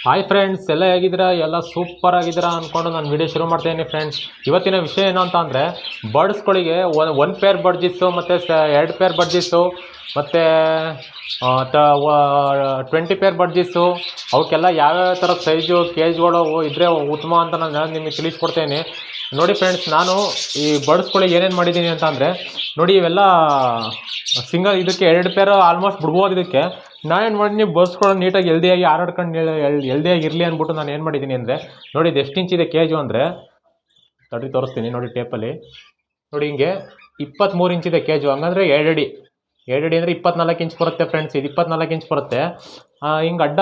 Hi friends, ಎಲ್ಲ ಹೇಗಿದ್ದೀರಾ? ಎಲ್ಲ ಸೂಪರ್ ಆಗಿದ್ದೀರಾ ಅಂದ್ಕೊಂಡು ನಾನು ವಿಡಿಯೋ ಶುರು ಮಾಡ್ತಾಯಿದ್ದೀನಿ ಫ್ರೆಂಡ್ಸ್. ಇವತ್ತಿನ ವಿಷಯ ಏನು ಅಂತ ಅಂದರೆ, ಬರ್ಡ್ಸ್ಗಳಿಗೆ ಒನ್ ಪೇರ್ ಬಡ್ಜಿಸ್ಸು ಮತ್ತು 2 ಪೇರ್ ಬಡ್ಜಿಸ್ಸು ಮತ್ತು 20 ಪೇರ್ ಬಡ್ಜಿಸ್ಸು, ಅವಕ್ಕೆಲ್ಲ ಯಾವ್ಯಾವ ಥರ ಸೈಜು ಕೇಜ್ಗಳು ಇದ್ದರೆ ಉತ್ತಮ ಅಂತ ನಾನು ನಿಮಗೆ ತಿಳಿಸ್ಕೊಡ್ತೇನೆ. ನೋಡಿ ಫ್ರೆಂಡ್ಸ್, ನಾನು ಈ ಬರ್ಡ್ಸ್ಗಳಿಗೆ ಏನೇನು ಮಾಡಿದ್ದೀನಿ ಅಂತ ಅಂದರೆ, ನೋಡಿ ಇವೆಲ್ಲ ಸಿಂಗಲ್, ಇದಕ್ಕೆ 2 ಪೇರ್ ಆಲ್ಮೋಸ್ಟ್ ಬಿಡ್ಬೋದು. ಇದಕ್ಕೆ ನಾನೇನು ಮಾಡಿದ್ದೀನಿ, ಬರ್ಡ್ಸ್ಗಳು ನೀಟಾಗಿ ಎಲ್ದಿಯಾಗಿ ಹಾರಾಡ್ಕೊಂಡು ಎಲ್ದಿಯಾಗಿ ಇರಲಿ ಅಂದ್ಬಿಟ್ಟು ನಾನು ಏನು ಮಾಡಿದ್ದೀನಿ ಅಂದರೆ, ನೋಡಿ ಇದು ಎಷ್ಟು ಇಂಚಿದೆ ಕೇಜು ಅಂದರೆ, ತೋರಿಸ್ತೀನಿ ನೋಡಿ ಟೇಪಲ್ಲಿ. ನೋಡಿ ಹಿಂಗೆ 23 ಇಂಚಿದೆ ಕೇಜು, ಹಂಗಂದರೆ 2 ಅಡಿ. 2 ಅಡಿ ಅಂದರೆ 24 ಇಂಚ್ ಬರುತ್ತೆ ಫ್ರೆಂಡ್ಸ್. ಇದು 24 ಇಂಚ್ ಬರುತ್ತೆ. ಹಿಂಗೆ ಅಡ್ಡ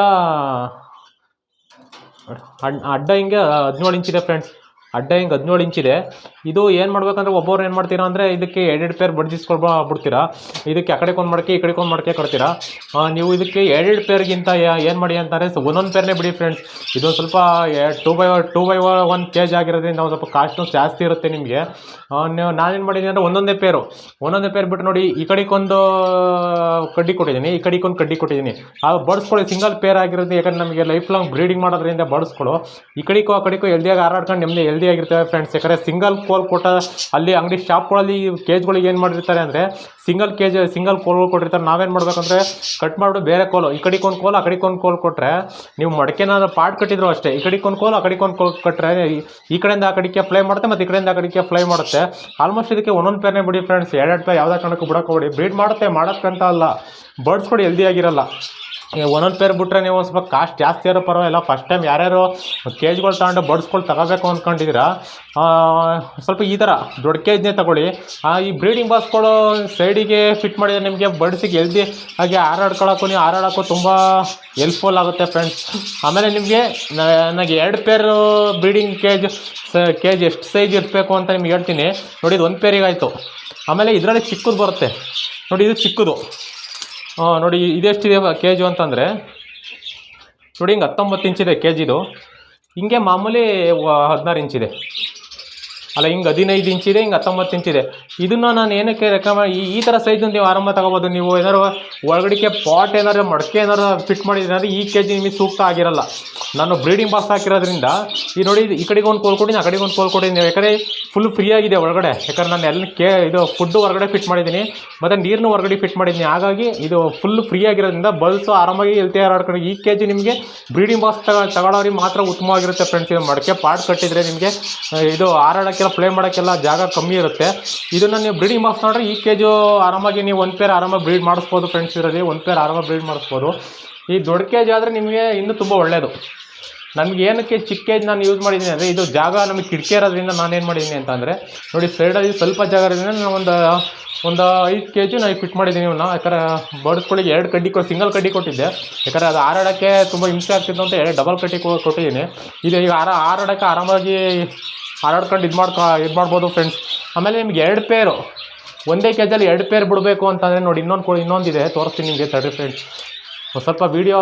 ಹಿಂಗೆ 17 ಇಂಚಿದೆ ಫ್ರೆಂಡ್ಸ್. ಅಡ್ಡ ಹಿಂಗೆ 17 ಇಂಚಿದೆ. ಇದು ಏನು ಮಾಡ್ಬೇಕಂದ್ರೆ, ಒಬ್ಬರು ಏನು ಮಾಡ್ತೀರಾ ಅಂದರೆ, ಇದಕ್ಕೆ 2 ಪೇರ್ ಬಿಡ್ತೀರಾ. ಇದಕ್ಕೆ ಆ ಕಡೆಗೆ ಒಂದು ಮಡಕೆ ಈ ಕಡೆಗೆ ಒಂದು ಮಡಕೆ ಕೊಡ್ತೀರಾ. ನೀವು ಇದಕ್ಕೆ 2 ಪೇರ್ಗಿಂತ ಏನು ಮಾಡಿ ಅಂತಾರೆ, ಒಂದೊಂದು ಪೇರ್ನೇ ಬಿಡಿ ಫ್ರೆಂಡ್ಸ್. ಇದು ಸ್ವಲ್ಪ 2x1 ಕೇಜ್ ಆಗಿರೋದ್ರಿಂದ ಒಂದು ಸ್ವಲ್ಪ ಕಾಸ್ಟು ಜಾಸ್ತಿ ಇರುತ್ತೆ ನಿಮಗೆ. ನಾನೇನು ಮಾಡಿದ್ದೀನಿ ಅಂದರೆ, ಒಂದೊಂದೇ ಪೇರ್ ಬಿಟ್ಟು ನೋಡಿ, ಈ ಕಡೆಗೊಂದು ಕಡ್ಡಿ ಕೊಟ್ಟಿದ್ದೀನಿ, ಈ ಕಡೆಗೊಂದು ಕಡ್ಡಿ ಕೊಟ್ಟಿದ್ದೀನಿ. ಆ ಬರ್ಡ್ಸ್ಗಳು ಸಿಂಗಲ್ ಪೇರ್ ಆಗಿರೋದು, ಯಾಕಂದರೆ ನಮಗೆ ಲೈಫ್ ಲಾಂಗ್ ಬ್ರೀಡಿಂಗ್ ಮಾಡೋದ್ರಿಂದ ಬರ್ಡ್ಸ್ಗಳು ಈ ಕಡೆಗೂ ಆ ಕಡೆಗೂ ಎಲ್ದಿಯಾಗಿ ಹಾರಾಡ್ಕೊಂಡು ನೆಮ್ಮದಿ ಹೆಲ್ದಿಯಾಗಿರ್ತವೆ ಫ್ರೆಂಡ್ಸ್. ಯಾಕಂದರೆ ಸಿಂಗಲ್ ಕೋಲ್ ಕೊಟ್ಟ ಅಲ್ಲಿ ಅಂಗಡಿ ಶಾಪ್ಗಳಲ್ಲಿ ಕೇಜ್ಗಳಿಗೆ ಏನು ಮಾಡಿರ್ತಾರೆ ಅಂದರೆ, ಸಿಂಗಲ್ ಕೋಲ್ಗಳು ಕೊಟ್ಟಿರ್ತಾರೆ. ನಾವೇನು ಮಾಡಬೇಕಂದ್ರೆ, ಕಟ್ ಮಾಡಿಬಿಟ್ಟು ಬೇರೆ ಕೋಲು, ಈ ಕಡೆಗೊಂದು ಕೋಲು ಆ ಕಡೆಗೊಂದು ಕೋಲ್ ಕೊಟ್ಟರೆ, ನೀವು ಮಡಕೆನಾದ್ರು ಪಾಟ್ ಕಟ್ಟಿದ್ರು ಅಷ್ಟೇ, ಈ ಕಡೆಗೊಂದು ಕೋಲು ಆ ಕಡೆಗೊಂದು ಕೋಲ್ ಕೊಟ್ಟರೆ ಈ ಕಡೆಯಿಂದ ಆ ಕಡೆಗೆ ಫ್ಲೈ ಮಾಡುತ್ತೆ ಮತ್ತು ಈ ಕಡೆಯಿಂದ ಆ ಕಡೆಗೆ ಫ್ಲೈ ಮಾಡುತ್ತೆ. ಆಲ್ಮೋಸ್ಟ್ ಇದಕ್ಕೆ ಒಂದೊಂದು ಪೇರ್ನೇ ಬಿಡಿ ಫ್ರೆಂಡ್ಸ್. 2 ಪೇರ್ ಯಾವುದೇ ಕಾರಣಕ್ಕೂ ಬಿಡೋಕೋಬೇಡಿ. ಬ್ರೀಡ್ ಮಾಡುತ್ತೆ, ಮಾಡೋಕ್ಕಂತ ಅಲ್ಲ, ಬರ್ಡ್ಸ್ಗಳು ಹೆಲ್ದಿಯಾಗಿರಲ್ಲ. ಒಂದೊಂದು ಪೇರ್ ಬಿಟ್ಟರೆ ನೀವು ಒಂದು ಸ್ವಲ್ಪ ಕಾಸ್ಟ್ ಜಾಸ್ತಿ ಇರೋ ಪರವಾಗಿಲ್ಲ. ಫಸ್ಟ್ ಟೈಮ್ ಯಾರ್ಯಾರು ಕೇಜ್ಗಳು ತಗೊಂಡು ಬರ್ಡ್ಸ್ಗಳು ತಗೋಬೇಕು ಅಂದ್ಕೊಂಡಿದ್ದೀರಾ, ಸ್ವಲ್ಪ ಈ ಥರ ದೊಡ್ಡ ಕೇಜ್ನೇ ತಗೊಳ್ಳಿ. ಈ ಬ್ರೀಡಿಂಗ್ ಬಾಕ್ಸ್ಗಳು ಸೈಡಿಗೆ ಫಿಟ್ ಮಾಡಿದರೆ ನಿಮಗೆ ಬರ್ಡ್ಸಿಗೆ ಹೆಲ್ದಿ ಆಗಿ ಹಾರಾಡೋಕ್ಕೂ ತುಂಬ ಹೆಲ್ಪ್ಫುಲ್ ಆಗುತ್ತೆ ಫ್ರೆಂಡ್ಸ್. ಆಮೇಲೆ ನಿಮಗೆ ನನಗೆ 2 ಪೇರ್ ಬ್ರೀಡಿಂಗ್ ಕೇಜ್ ಎಷ್ಟು ಸೈಜ್ ಇರಬೇಕು ಅಂತ ನಿಮ್ಗೆ ಹೇಳ್ತೀನಿ. ನೋಡಿ, ಇದು 1 ಪೇರಿಗಾಯಿತು. ಆಮೇಲೆ ಇದರಲ್ಲಿ ಚಿಕ್ಕದು ಬರುತ್ತೆ ನೋಡಿ, ಇದು ಚಿಕ್ಕದು. ನೋಡಿ ಇದೆಷ್ಟಿದೆ ಕೇಜು ಅಂತಂದರೆ, ನೋಡಿ ಹಿಂಗೆ 19 ಇಂಚಿದೆ ಕೇಜಿದು. ಹಿಂಗೆ ಮಾಮೂಲಿ 16 ಇಂಚಿದೆ, ಅಲ್ಲ ಹಿಂಗೆ 15 ಇಂಚಿದೆ, ಹಿಂಗೆ 19 ಇಂಚಿದೆ. ಇದನ್ನು ನಾನು ಏನಕ್ಕೆ ಈ ಥರ ಸೈಜ್ ನೀವು ಆರಂಭ ತೊಗೋಬೋದು. ನೀವು ಏನಾದ್ರು ಒಳಗಡೆಗೆ ಪಾಟ್ ಏನಾದ್ರು ಮಡಕೆ ಏನಾದ್ರು ಫಿಟ್ ಮಾಡಿದ್ರೆ ಈ ಕೆ ಜಿ ನಿಮಗೆ ಸೂಕ್ತ ಆಗಿರಲ್ಲ. ನಾನು ಬ್ರೀಡಿಂಗ್ ಬಾಕ್ಸ್ ಹಾಕಿರೋದ್ರಿಂದ ಈ ನೋಡಿ, ಈ ಕಡೆಗೆ ಒಂದು ಕೋಲ್ ಕೊಟ್ಟಿದ್ದೀನಿ, ಆ ಕಡೆಗೆ ಒಂದು ಕೋಲ್ ಕೊಟ್ಟಿದ್ದೀನಿ. ಯಾಕಂದರೆ ಫುಲ್ ಫ್ರೀ ಆಗಿದೆ ಒಳಗಡೆ. ಯಾಕಂದ್ರೆ ನಾನು ಇದು ಫುಡ್ಡು ಹೊರಗಡೆ ಫಿಟ್ ಮಾಡಿದ್ದೀನಿ ಮತ್ತು ನೀರನ್ನು ಹೊರಗಡೆ ಫಿಟ್ ಮಾಡಿದ್ದೀನಿ. ಹಾಗಾಗಿ ಇದು ಫುಲ್ ಫ್ರೀ ಆಗಿರೋದ್ರಿಂದ ಬಲ್ಸು ಆರಾಮಾಗಿ ಹೆಲ್ತಿ ಹಾರಾಡ್ಕೊಂಡು ಈ ಕೆ ಜಿ ನಿಮಗೆ ಬ್ರೀಡಿಂಗ್ ಬಾಕ್ಸ್ ತಗೊಳ್ಳೋರಿಗೆ ಮಾತ್ರ ಉತ್ತಮವಾಗಿರುತ್ತೆ ಫ್ರೆಂಡ್ಸ್. ಇದು ಮಡಕೆ ಪಾಟ್ ಕಟ್ಟಿದರೆ ನಿಮಗೆ ಇದು ಹಾರಾಡೋಕ್ಕೆ ಪ್ಲೇ ಮಾಡೋಕ್ಕೆಲ್ಲ ಜಾಗ ಕಮ್ಮಿ ಇರುತ್ತೆ. ಇದನ್ನು ನೀವು ಬ್ರೀಡಿಂಗ್ ಬಾಕ್ಸ್ ನೋಡ್ರೆ ಈ ಕೇಜು ಆರಾಮಾಗಿ ನೀವು 1 ಪೇರ್ ಆರಾಮಾಗಿ ಬ್ರೀಡ್ ಮಾಡಿಸ್ಬೋದು ಫ್ರೆಂಡ್ಸ್. ಇದರಲ್ಲಿ 1 ಪೇರ್ ಆರಾಮಾಗಿ ಬ್ರೀಡ್ ಮಾಡಿಸ್ಬೋದು. ಈ ದೊಡ್ಡ ಕೇಜ್ ಆದರೆ ನಿಮಗೆ ಇನ್ನೂ ತುಂಬ ಒಳ್ಳೆಯದು. ನನಗೆ ಏನಕ್ಕೆ ಚಿಕ್ಕ ಕೇಜ್ ನಾನು ಯೂಸ್ ಮಾಡಿದ್ದೀನಿ ಅಂದರೆ, ಇದು ಜಾಗ ನಮಗೆ ಕಿಟಕಿ ಇರೋದ್ರಿಂದ ನಾನೇನು ಮಾಡಿದ್ದೀನಿ ಅಂತ ಅಂದರೆ, ನೋಡಿ ಸೈಡಲ್ಲಿ ಸ್ವಲ್ಪ ಜಾಗ ಇರೋದ್ರಿಂದ ನಾನು ಒಂದು 5 ಕೆಜಿ ನಾನು ಫಿಟ್ ಮಾಡಿದ್ದೀನಿ ಇವನ್ನ. ಯಾಕಂದರೆ ಬರ್ಡ್ಸ್ಗಳಿಗೆ 2 ಕಡ್ಡಿ ಸಿಂಗಲ್ ಕಡ್ಡಿ ಕೊಟ್ಟಿದ್ದೆ. ಯಾಕಂದರೆ ಅದು ಹಾರಾಡೋಕ್ಕೆ ತುಂಬ ಹಿಂಸೆ ಆಗ್ತಿತ್ತು ಅಂತ 2 ಡಬಲ್ ಕಡ್ಡಿ ಕೊಟ್ಟಿದ್ದೀನಿ. ಇದು ಈಗ ಹಾರಾಡೋಕ್ಕೆ ಆರಾಮಾಗಿ ಹಾರಾಡ್ಕೊಂಡು ಇದು ಮಾಡ್ಬೋದು ಫ್ರೆಂಡ್ಸ್. ಆಮೇಲೆ ನಿಮ್ಗೆ 2 ಪೇರು ಒಂದೇ ಕೇಜಲ್ಲಿ 2 ಪೇರ್ ಬಿಡಬೇಕು ಅಂತಂದರೆ, ನೋಡಿ ಇನ್ನೊಂದಿದೆ ತೋರಿಸ್ತೀನಿ ನಿಮಗೆ. ತರ್ಡಿ ಫ್ರೆಂಡ್ಸ್, ಸ್ವಲ್ಪ ವೀಡಿಯೋ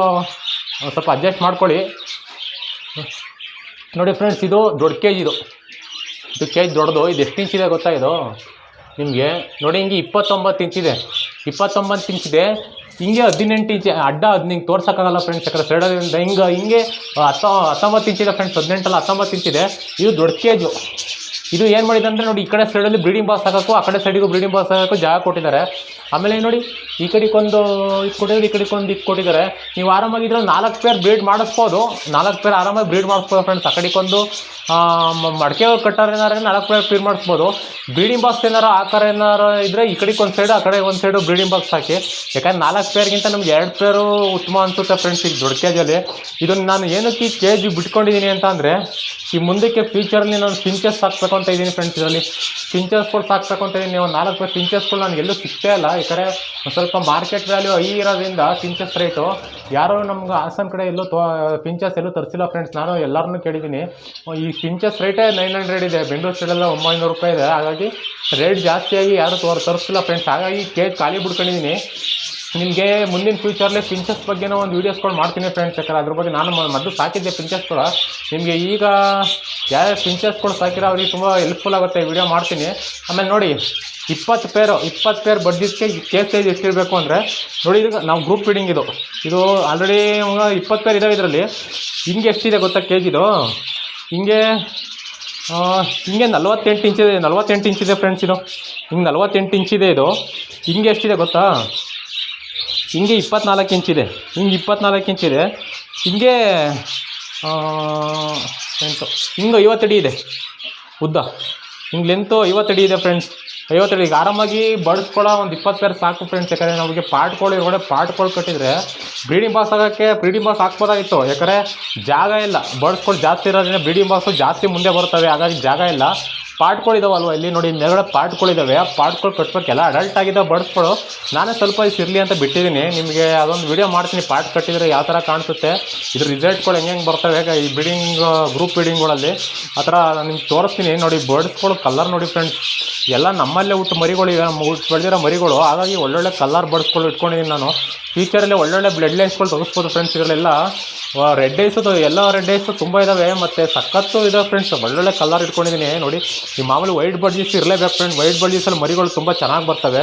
ಸ್ವಲ್ಪ ಅಡ್ಜಸ್ಟ್ ಮಾಡ್ಕೊಳ್ಳಿ. ನೋಡಿ ಫ್ರೆಂಡ್ಸ್, ಇದು ದೊಡ್ಡ ಕೇಜ್, ಇದು ಕೇಜ್ ದೊಡ್ಡದು. ಇದು ಎಷ್ಟು ಇಂಚಿದೆ ಗೊತ್ತಾ ಇದು ನಿಮಗೆ? ನೋಡಿ ಹಿಂಗೆ 29 ಇಂಚಿದೆ. 29 ಇಂಚಿದೆ. ಹಿಂಗೆ 18 ಇಂಚ್ ಅಡ್ಡ. ಅದು ನಿಂಗೆ ತೋರ್ಸೋಕ್ಕಾಗಲ್ಲ ಫ್ರೆಂಡ್ಸ್, ಯಾಕಂದರೆ ಸೈಡಲ್ಲಿಂದ ಹಿಂಗೆ 19 ಇಂಚಿದೆ ಫ್ರೆಂಡ್ಸ್. 18 ಅಲ್ಲ 19 ಇಂಚಿದೆ. ಇದು ದೊಡ್ಡ ಕೇಜು. ಇದು ಏನು ಮಾಡಿದೆ ಅಂದರೆ, ನೋಡಿ ಈ ಕಡೆ ಸೈಡಲ್ಲಿ ಬ್ರೀಡಿಂಗ್ ಬಾಕ್ಸ್ ಹಾಕೋಕ್ಕೂ, ಆ ಕಡೆ ಸೈಡಿಗೂ ಬ್ರೀಡಿಂಗ್ ಬಾಕ್ಸ್ ಹಾಕೋಕ್ಕೂ ಜಾಗ ಕೊಟ್ಟಿದ್ದಾರೆ. ಆಮೇಲೆ ನೋಡಿ ಈ ಕಡೆಗೊಂದು ಇದು ಕೊಟ್ಟಿದ್ದಾರೆ, ಈ ಕಡೆಗೊಂದು ಇದು ಕೊಟ್ಟಿದ್ದಾರೆ. ನೀವು ಆರಾಮಾಗಿ ಇದ್ರಲ್ಲಿ 4 ಪೇರ್ ಬ್ರೀಡ್ ಮಾಡಿಸ್ಬೋದು. 4 ಪೇರ್ ಆರಾಮಾಗಿ ಬ್ರೀಡ್ ಮಾಡಿಸ್ಬೋದು ಫ್ರೆಂಡ್ಸ್. ಆ ಕಡೆಗೊಂದು ಮಡಕೆ ಕಟ್ಟಾರೆ ಏನಾರು 4 ಪೇರ್ ಬ್ರೀಡ್ ಮಾಡಿಸ್ಬೋದು. ಬ್ರೀಡಿಂಗ್ ಬಾಕ್ಸ್ ಏನಾರು ಆಕಾರ ಏನಾರು ಇದ್ದರೆ ಈ ಕಡೆಗೊಂದು ಸೈಡು, ಆ ಕಡೆ ಒಂದು ಸೈಡು ಬ್ರೀಡಿಂಗ್ ಬಾಕ್ಸ್ ಹಾಕಿ. ಯಾಕಂದರೆ 4 ಪೇರ್ಗಿಂತ ನಮ್ಗೆ 2 ಪೇರು ಉತ್ತಮ ಅನಿಸುತ್ತೆ ಫ್ರೆಂಡ್ಸ್ ಈಗ ದೊಡ್ಡ ಕೇಜಲ್ಲಿ. ಇದನ್ನು ನಾನು ಏನಕ್ಕೆ ಈ ಕೇಜ್ ಬಿಟ್ಕೊಂಡಿದ್ದೀನಿ ಅಂತ ಅಂದರೆ, ಈ ಮುಂದಕ್ಕೆ ಫ್ಯೂಚರಲ್ಲಿ ನಾನು ಫಿಂಚಸ್ ಸಾಕ್ಬೇಕು ಅಂತ ಇದ್ದೀನಿ ಫ್ರೆಂಡ್ಸ್. ಇದರಲ್ಲಿ ಫಿಂಚಸ್ಗಳು ಸಾಕ್ಬೇಕು ಅಂತ ಇದ್ದೀನಿ. 4 ಪೇರ್ ಫಿಂಚಸ್ಗಳು ನನಗೆ ಎಲ್ಲೂ ಸಿಗ್ತೇ ಇಲ್ಲ. ಯಾಕಂದರೆ ಸ್ವಲ್ಪ ಮಾರ್ಕೆಟ್ ವ್ಯಾಲ್ಯೂ ಹೈ ಇರೋದ್ರಿಂದ ಫಿಂಚಸ್ ರೇಟು ಯಾರು ನಮ್ಗೆ ಹಾಸನ ಕಡೆ ಎಲ್ಲೂ ಫಿಂಚಸ್ ಎಲ್ಲೂ ತರಿಸಿಲ್ಲ ಫ್ರೆಂಡ್ಸ್. ನಾನು ಎಲ್ಲರನ್ನೂ ಕೇಳಿದ್ದೀನಿ. ಈ ಫಿಂಚಸ್ ರೇಟೇ 900 ಇದೆ. ಬೆಂಗಳೂರು ಸೈಡೆಲ್ಲ 900 ರೂಪಾಯಿ ಇದೆ. ಹಾಗಾಗಿ ರೇಟ್ ಜಾಸ್ತಿಯಾಗಿ ಯಾರು ತರಿಸಿಲ್ಲ ಫ್ರೆಂಡ್ಸ್. ಹಾಗಾಗಿ ಕೇಜ್ ಖಾಲಿ ಬಿಡ್ಕೊಂಡಿದ್ದೀನಿ. ನಿಮಗೆ ಮುಂದಿನ ಫ್ಯೂಚರ್ಲಿ ಫಿಂಚಸ್ ಬಗ್ಗೆನೂ ಒಂದು ವೀಡಿಯೋಸ್ಗಳು ಮಾಡ್ತೀನಿ ಫ್ರೆಂಡ್ಸ್. ಯಾಕಂದರೆ ಅದ್ರ ಬಗ್ಗೆ ನಾನು ಮೊದಲು ಸಾಕಿದ್ದೆ ಫಿಂಚಸ್ಗಳು. ನಿಮಗೆ ಈಗ ಯಾರ್ಯಾರು ಫಿಂಚಸ್ಗಳು ಸಾಕಿರೋ ಅವ್ರಿಗೆ ತುಂಬ ಹೆಲ್ಪ್ಫುಲ್ ಆಗುತ್ತೆ, ವೀಡಿಯೋ ಮಾಡ್ತೀನಿ. ಆಮೇಲೆ ನೋಡಿ 20 ಪೇರ್ ಬಡ್ಡಿಸ್ಗೆ ಕೇಸ್ ಸೈಜ್ ಎಷ್ಟಿರಬೇಕು ಅಂದರೆ ನೋಡಿ, ಇದು ನಾವು ಗ್ರೂಪ್ ಫೀಡಿಂಗ್ ಇದು ಆಲ್ರೆಡಿ 20 ಪೇರ್ ಇದಾವೆ ಇದರಲ್ಲಿ. ಹಿಂಗೆ ಎಷ್ಟಿದೆ ಗೊತ್ತಾ ಕೇಜಿದು? ಹಿಂಗೆ 48 ಇಂಚಿದೆ, 48 ಇಂಚಿದೆ ಫ್ರೆಂಡ್ಸ್. ಇದು ಹಿಂಗೆ 48 ಇಂಚಿದೆ. ಇದು ಹಿಂಗೆ ಎಷ್ಟಿದೆ ಗೊತ್ತಾ? ಹಿಂಗೆ 24 ಇಂಚಿದೆ. ಹಿಂಗೆ 24 ಇಂಚಿದೆ. ಹಿಂಗೆ ಹಿಂಗೆ 50 ಅಡಿ ಇದೆ ಉದ್ದ. ಹಿಂಗೆ ಲೆಂತು 50 ಅಡಿ ಇದೆ ಫ್ರೆಂಡ್ಸ್. 50 ಅಡಿಗೆ ಆರಾಮಾಗಿ ಬಡಿಸ್ಕೊಳ್ಳೋ ಒಂದು 20 ಪೇರ್ ಸಾಕು ಫ್ರೆಂಡ್ಸ್. ಯಾಕಂದರೆ ನಮಗೆ ಪಾಟ್ಗಳು ಕಟ್ಟಿದರೆ ಬ್ರೀಡಿಂಗ್ ಬಾಕ್ಸ್ ಹಾಕ್ಬೋದಾಗಿತ್ತು. ಯಾಕಂದರೆ ಜಾಗ ಇಲ್ಲ, ಬಡಿಸ್ಕೊಂಡು ಜಾಸ್ತಿ ಇರೋದ್ರಿಂದ ಬ್ರೀಡಿಂಗ್ ಬಾಕ್ಸು ಜಾಸ್ತಿ ಮುಂದೆ ಬರ್ತವೆ, ಹಾಗಾಗಿ ಜಾಗ ಇಲ್ಲ. ಪಾಟ್ಗಳಿದಾವಲ್ವ ಇಲ್ಲಿ ನೋಡಿ, ಮೇಲ್ಗಡೆ ಪಾಟ್ಗಳಿದ್ದಾವೆ. ಆ ಪಾಟ್ಗಳು ಕಟ್ಬೇಕು. ಎಲ್ಲ ಅಡಲ್ಟ್ ಆಗಿದ್ದಾವೆ ಬಡಿಸ್ಗಳು. ನಾನೇ ಸ್ವಲ್ಪ ಇರಲಿ ಅಂತ ಬಿಟ್ಟಿದ್ದೀನಿ. ನಿಮಗೆ ಅದೊಂದು ವಿಡಿಯೋ ಮಾಡ್ತೀನಿ, ಪಾಟ್ ಕಟ್ಟಿದರೆ ಯಾವ ಥರ ಕಾಣಿಸುತ್ತೆ, ಇದ್ರ ರಿಸಲ್ಟ್ಗಳು ಹೆಂಗೆ ಬರ್ತವೆ ಈ ಗ್ರೂಪ್ ಬ್ರೀಡಿಂಗ್ಗಳಲ್ಲಿ ಆ ಥರ ನಿಮ್ಗೆ ತೋರಿಸ್ತೀನಿ. ನೋಡಿ ಬರ್ಡ್ಸ್ಗಳು ಕಲರ್ ನೋಡಿ ಫ್ರೆಂಡ್ಸ್, ಎಲ್ಲ ನಮ್ಮಲ್ಲೇ ಮರಿಗಳಿವೆ, ಬೆಳೆದಿರೋ ಮರಿಗಳು. ಹಾಗಾಗಿ ಒಳ್ಳೊಳ್ಳೆ ಕಲರ್ ಬರ್ಡ್ಸ್ಗಳು ಇಟ್ಕೊಂಡಿದ್ದೀನಿ ನಾನು. ಫ್ಯೂಚರಲ್ಲಿ ಒಳ್ಳೊಳ್ಳೆ ಬ್ಲಡ್ ಲೈನ್ಸ್ಗಳು ತೆಗೆಸ್ಬೋದು ಫ್ರೆಂಡ್ಸ್. ಇದರಲ್ಲೆಲ್ಲ ರೆಡ್ ಐಸು, ಎಲ್ಲ ರೆಡ್ ಐಸು ತುಂಬ ಇದ್ದಾವೆ, ಮತ್ತು ಸಖತ್ತು ಇದಾವೆ ಫ್ರೆಂಡ್ಸ್. ಒಳ್ಳೊಳ್ಳೆ ಕಲರ್ ಇಟ್ಕೊಂಡಿದ್ದೀನಿ ನೋಡಿ. ಈ ಮಾಮೂಲಿ ವೈಟ್ ಬಡ್ಜೀಸ್ ಇರಲೇಬೇಕು ಫ್ರೆಂಡ್. ವೈಟ್ ಬಡ್ಜೀಸಲ್ಲಿ ಮರಿಗಳು ತುಂಬ ಚೆನ್ನಾಗಿ ಬರ್ತವೆ.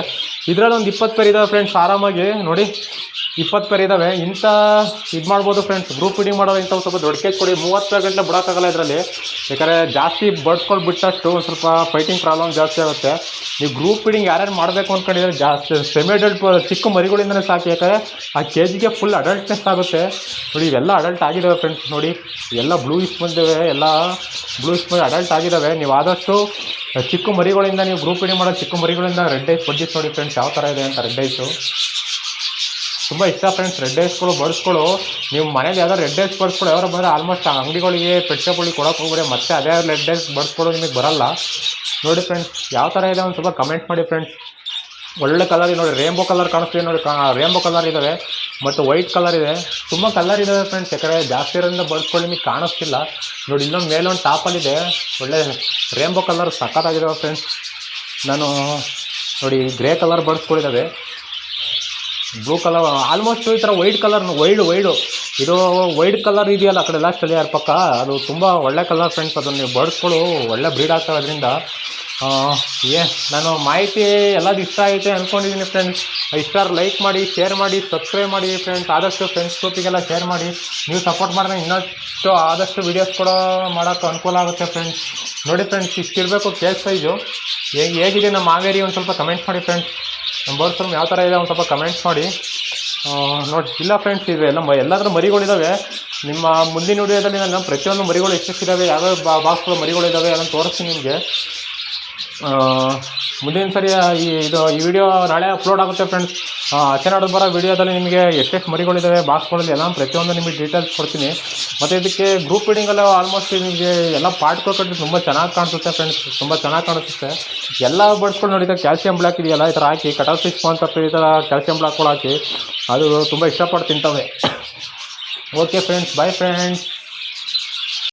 ಇದರಲ್ಲಿ ಒಂದು 20 ಪೇರ್ ಇದ್ದಾವೆ ಫ್ರೆಂಡ್ಸ್ ಆರಾಮಾಗಿ. ನೋಡಿ 20 ಪೇರ್ ಇದ್ದಾವೆ. ಇಂಥ ಇದು ಮಾಡ್ಬೋದು ಫ್ರೆಂಡ್ಸ್. ಗ್ರೂಪ್ ಫೀಡಿಂಗ್ ಮಾಡೋದು ಇಂಥ ಸ್ವಲ್ಪ ದೊಡ್ಡ ಕೇಜ್ ಕೊಡಿ. 30 ಪೇರ್ ಗಂಟೆ ಬಿಡೋಕ್ಕಾಗಲ್ಲ ಇದರಲ್ಲಿ. ಯಾಕಂದರೆ ಜಾಸ್ತಿ ಬಡ್ಸ್ಕೊಂಡು ಬಿಟ್ಟಷ್ಟು ಒಂದು ಸ್ವಲ್ಪ ಫೈಟಿಂಗ್ ಪ್ರಾಬ್ಲಮ್ ಜಾಸ್ತಿ ಆಗುತ್ತೆ. ನೀವು ಗ್ರೂಪ್ ಫೀಡಿಂಗ್ ಯಾರ್ಯಾರು ಮಾಡಬೇಕು ಅಂದ್ಕೊಂಡಿದ್ರೆ ಜಾಸ್ತಿ ಸೆಮಿ ಅಡಲ್ಟ್ ಚಿಕ್ಕ ಮರಿಗಳಿಂದಲೇ ಸಾಕು. ಯಾಕಂದರೆ ಆ ಕೇಜಿಗೆ ಫುಲ್ ಅಡಲ್ಟ್ನೆಸ್ ಆಗುತ್ತೆ. ನೋಡಿ ಇವೆಲ್ಲ ಅಡಲ್ಟ್ ಆಗಿದ್ದಾವೆ ಫ್ರೆಂಡ್ಸ್. ನೋಡಿ ಎಲ್ಲ ಬ್ಲೂಯಿಶ್ ಬಂದಿವೆ, ಎಲ್ಲ ಬ್ಲೂಯಿಶ್ ಬಂದು ಅಡಲ್ಟ್ ಆಗಿದ್ದಾವೆ. ನೀವು ಆದಷ್ಟು ಚಿಕ್ಕ ಮರಿಗಳಿಂದ ನೀವು ಗ್ರೂಪ್ ಫೀಡಿಂಗ್ ಮಾಡೋ ಚಿಕ್ಕ ಮರಿಗಳಿಂದ ರೆಡ್ ಐಸ್ ಬಡ್ಡಿಸ್ ನೋಡಿ ಫ್ರೆಂಡ್ಸ್ ಯಾವ ಥರ ಇದೆ ಅಂತ. ರೆಡ್ ಐಸು ತುಂಬ ಇಷ್ಟ ಫ್ರೆಂಡ್ಸ್. ರೆಡ್ ಐಸ್ಗಳು ಬಡಿಸ್ಗಳು ನೀವು ಮನೇಲಿ ಯಾವ್ದಾರು ರೆಡ್ ಐಸ್ ಬಡಿಸ್ಗಳು ಯಾರು ಬಂದರೆ ಆಲ್ಮೋಸ್ಟ್ ಅಂಗಡಿಗಳಿಗೆ ಪೆಟ್ ಶಾಪ್ಗಳಿಗೆ ಕೊಡೋಕೆ ಹೋಗ್ಬಿಡಿ, ಮತ್ತೆ ಅದೇ ರೆಡ್ ಐಸ್ ಬಡಿಸ್ಗಳು ನಿಮಗೆ ಬರಲ್ಲ. ನೋಡಿ ಫ್ರೆಂಡ್ಸ್ ಯಾವ ಥರ ಇದೆ ಒಂದು ಸ್ವಲ್ಪ ಕಮೆಂಟ್ ಮಾಡಿ ಫ್ರೆಂಡ್ಸ್. ಒಳ್ಳೆ ಕಲರ್ ಇದೆ ನೋಡಿ, ರೇಂಬೋ ಕಲರ್ ಕಾಣಿಸ್ತೀವಿ ನೋಡಿ. ರೇಂಬೋ ಕಲರ್ ಇದ್ದಾವೆ ಮತ್ತು ವೈಟ್ ಕಲರ್ ಇದೆ, ತುಂಬ ಕಲರ್ ಇದ್ದಾವೆ ಫ್ರೆಂಡ್ಸ್. ಯಾಕಂದರೆ ಜಾಸ್ತಿ ಇರೋದ್ರಿಂದ ಬಡಿಸ್ಕೊಂಡು ನಿಮಗೆ ಕಾಣಿಸ್ತಿಲ್ಲ ನೋಡಿ. ಇನ್ನೊಂದು ಮೇಲೊಂದು ಟಾಪಲ್ಲಿದೆ ಒಳ್ಳೆ ರೇಂಬೋ ಕಲರ್ ಸಖತ್ತಾಗಿದ್ದಾವೆ ಫ್ರೆಂಡ್ಸ್. ನಾನು ನೋಡಿ ಗ್ರೇ ಕಲರ್ ಬಡಿಸ್ಕೊಂಡಿದ್ದಾವೆ, ಬ್ಲೂ ಕಲರ್, ಆಲ್ಮೋಸ್ಟ್ ಈ ಥರ ವೈಟ್ ಕಲರ್ ವೈಡು ಇದು ವೈಟ್ ಕಲರ್ ಇದೆಯಲ್ಲ ಆ ಕಡೆ ಲಾಸ್ಟ್ ಅಲ್ಲಿ ಯಾರ ಪಕ್ಕ, ಅದು ತುಂಬ ಒಳ್ಳೆ ಕಲರ್ ಫ್ರೆಂಡ್ಸ್. ಅದನ್ನು ನೀವು ಬಡಿಸ್ಗಳು ಒಳ್ಳೆ ಬ್ರೀಡ್ ಆಗ್ತವೆ ಅದರಿಂದ. ನಾನು ಮಾಹಿತಿ ಎಲ್ಲದು ಇಷ್ಟ ಆಯಿತು ಅಂದ್ಕೊಂಡಿದ್ದೀನಿ ಫ್ರೆಂಡ್ಸ್. ಇಷ್ಟ ಲೈಕ್ ಮಾಡಿ, ಶೇರ್ ಮಾಡಿ, ಸಬ್ಸ್ಕ್ರೈಬ್ ಮಾಡಿ ಫ್ರೆಂಡ್ಸ್. ಆದಷ್ಟು ಫ್ರೆಂಡ್ಸ್ ಗ್ರೂಪಿಗೆಲ್ಲ ಶೇರ್ ಮಾಡಿ. ನೀವು ಸಪೋರ್ಟ್ ಮಾಡಿದ್ರೆ ಇನ್ನಷ್ಟು ಆದಷ್ಟು ವೀಡಿಯೋಸ್ ಕೂಡ ಮಾಡೋಕ್ಕೆ ಅನುಕೂಲ ಆಗುತ್ತೆ ಫ್ರೆಂಡ್ಸ್. ನೋಡಿ ಫ್ರೆಂಡ್ಸ್ ಇಷ್ಟಿರಬೇಕು ಕೇಸ್ ಸೈಜು. ಹೇಗಿದೆ ನಮ್ಮ ಹಾವೇರಿ ಒಂದು ಸ್ವಲ್ಪ ಕಮೆಂಟ್ ಮಾಡಿ ಫ್ರೆಂಡ್ಸ್. ನಮ್ಮ ಬರ್ಡ್ಸ್ ಯಾವ ಥರ ಇದೆ ಒಂದು ಸ್ವಲ್ಪ ಕಮೆಂಟ್ಸ್ ಮಾಡಿ ನೋಡಿ. ಇಲ್ಲ ಫ್ರೆಂಡ್ಸ್ ಇದೆ ಎಲ್ಲಾದರೂ ಮರಿಗಳಿದ್ದಾವೆ. ನಿಮ್ಮ ಮುಂದಿನ ವಿಡಿಯೋದಲ್ಲಿ ನಾನು ಪ್ರತಿಯೊಂದು ಮರಿಗಳು ಎಷ್ಟೆಷ್ಟಿದ್ದಾವೆ, ಯಾವ್ಯಾವ ಬಾಕ್ಸ್ಗಳು ಮರಿಗಳಿದ್ದಾವೆ ಅದನ್ನು ತೋರಿಸ್ತೀನಿ ನಿಮಗೆ. ಮುಂದಿನ ಸರಿ ಈ ವಿಡಿಯೋ ನಾಳೆ ಅಪ್ಲೋಡ್ ಆಗುತ್ತೆ ಫ್ರೆಂಡ್ಸ್. ಚೆನ್ನಾಗಿ ಬರೋ ವಿಡಿಯೋದಲ್ಲಿ ನಿಮಗೆ ಎಷ್ಟೆಷ್ಟು ಮರಿಗಳಿದ್ದಾವೆ ಬಾಕ್ಸ್ಗಳಲ್ಲಿ ಎಲ್ಲ ಪ್ರತಿಯೊಂದು ನಿಮಗೆ ಡೀಟೇಲ್ಸ್ ಕೊಡ್ತೀನಿ. ಮತ್ತು ಇದಕ್ಕೆ ಗ್ರೂಪ್ ಫೀಡಿಂಗಲ್ಲ ಆಲ್ಮೋಸ್ಟ್ ನಿಮಗೆ ಎಲ್ಲ ಪಾರ್ಟ್ಗಳು ಕಟ್ಟಿದ್ರೆ ತುಂಬ ಚೆನ್ನಾಗಿ ಕಾಣಿಸುತ್ತೆ ಫ್ರೆಂಡ್ಸ್, ತುಂಬ ಚೆನ್ನಾಗಿ ಕಾಣಿಸುತ್ತೆ. ಎಲ್ಲ ಬರ್ಡ್ಸ್ಗಳು ನೋಡಿ ಕ್ಯಾಲ್ಸಿಯಂ ಬ್ಲಾಕ್ ಇದೆಯಲ್ಲ ಈ ಥರ ಹಾಕಿ ಕಟಲ್ ಫಿಶ್ ಅಂತ ಈ ಥರ ಕ್ಯಾಲ್ಸಿಯಂ ಬ್ಲಾಕ್ಗಳು ಹಾಕಿ ಅದು ತುಂಬ ಇಷ್ಟಪಟ್ಟು ತಿಂತವೆ. Okay friends, bye friends.